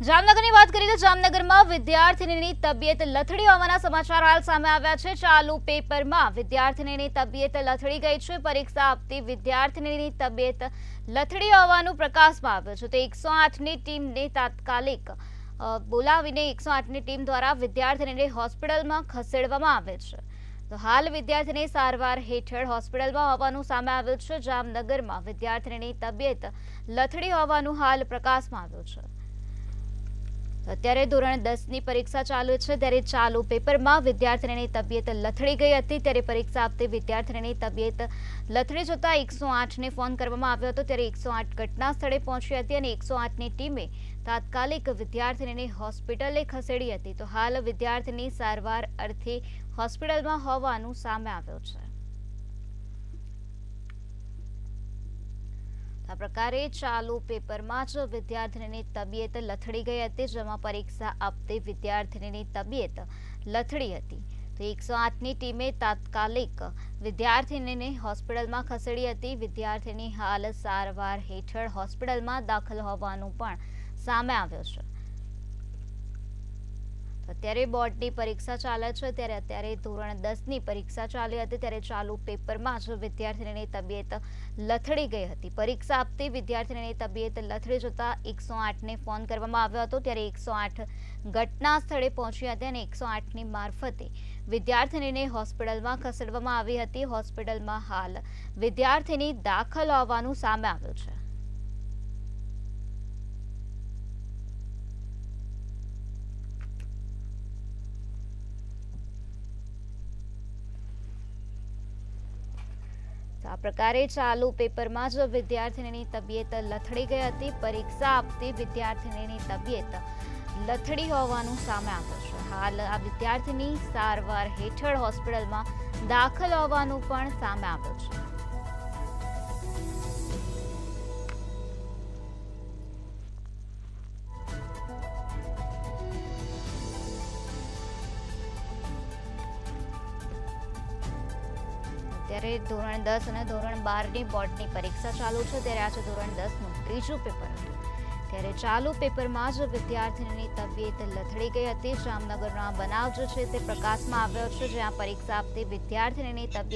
જામનગરની વાત કરીએ તો જામનગરમાં વિદ્યાર્થીનીની તબિયત લથડી હોવાના સમાચાર હાલ સામે આવ્યા છે। ચાલુ પેપરમાં વિદ્યાર્થીનીની તબિયત લથડી ગઈ છે। પરીક્ષા આપતી વિદ્યાર્થીનીની તબિયત લથડી હોવાનું પ્રકાશમાં આવ્યું છે। તો 108ની ટીમને તાત્કાલિક બોલાવીને 108ની ટીમ દ્વારા વિદ્યાર્થીનીને હોસ્પિટલમાં ખસેડવામાં આવે છે। તો હાલ વિદ્યાર્થીની સારવાર હેઠળ હોસ્પિટલમાં હોવાનું સામે આવ્યું છે। જામનગરમાં વિદ્યાર્થીનીની તબિયત લથડી હોવાનું હાલ પ્રકાશમાં આવ્યું છે। અત્યારે ધોરણ 10ની પરીક્ષા ચાલુ છે, ત્યારે ચાલુ પેપરમાં વિદ્યાર્થીનીની તબિયત લથડી ગઈ હતી। ત્યારે પરીક્ષા આપતી વિદ્યાર્થીનીની તબિયત લથડી જતા 108ને ફોન કરવામાં આવ્યો હતો। ત્યારે 108 ઘટના સ્થળે પહોંચી હતી અને 108ની ટીમે તાત્કાલિક વિદ્યાર્થીનીને હોસ્પિટલે ખસેડી હતી। તો હાલ વિદ્યાર્થીની સારવાર અર્થે હોસ્પિટલમાં હોવાનું સામે આવ્યું છે। આ પ્રકારે ચાલુ પેપરમાં જ વિદ્યાર્થીનીની તબિયત લથડી ગઈ હતી, જેમાં પરીક્ષા આપતી વિદ્યાર્થીનીની તબિયત લથડી હતી। તો 108ની ટીમે તાત્કાલિક વિદ્યાર્થીનીને હોસ્પિટલમાં ખસેડી હતી। વિદ્યાર્થીની હાલ સારવાર હેઠળ હોસ્પિટલમાં દાખલ હોવાનું પણ સામે આવ્યું છે। અત્યારે બોર્ડની પરીક્ષા ચાલે છે, ત્યારે અત્યારે ધોરણ 10ની પરીક્ષા ચાલી હતી, ત્યારે ચાલુ પેપરમાં જ વિદ્યાર્થીનીની તબિયત લથડી ગઈ હતી। પરીક્ષા આપતી વિદ્યાર્થીનીની તબિયત લથડી જતા 108ને ફોન કરવામાં આવ્યો હતો। ત્યારે 108 ઘટના સ્થળે પહોંચી હતી અને 108ની મારફતે વિદ્યાર્થીનીને હોસ્પિટલમાં ખસેડવામાં આવી હતી। હોસ્પિટલમાં હાલ વિદ્યાર્થીની દાખલ હોવાનું સામે આવ્યું છે। આ પ્રકારે ચાલુ પેપરમાં જ વિદ્યાર્થીનીની તબિયત લથડી ગઈ હતી। પરીક્ષા આપતી વિદ્યાર્થીનીની તબિયત લથડી હોવાનું સામે આવ્યું છે। હાલ આ વિદ્યાર્થીની સારવાર હેઠળ હોસ્પિટલમાં દાખલ હોવાનું પણ સામે આવ્યું છે। ત્યારે ધોરણ 10 અને ધોરણ 12ની બોર્ડની પરીક્ષા ચાલુ છે, ત્યારે આજે ધોરણ 10નું ત્રીજું પેપર હતું। ત્યારે ચાલુ પેપરમાં જ વિદ્યાર્થીની તબિયત લથડી ગઈ હતી। જામનગરનો આ બનાવ જે છે તે પ્રકાશમાં આવ્યો છે, જ્યાં પરીક્ષા આપતી વિદ્યાર્થીની તબિયત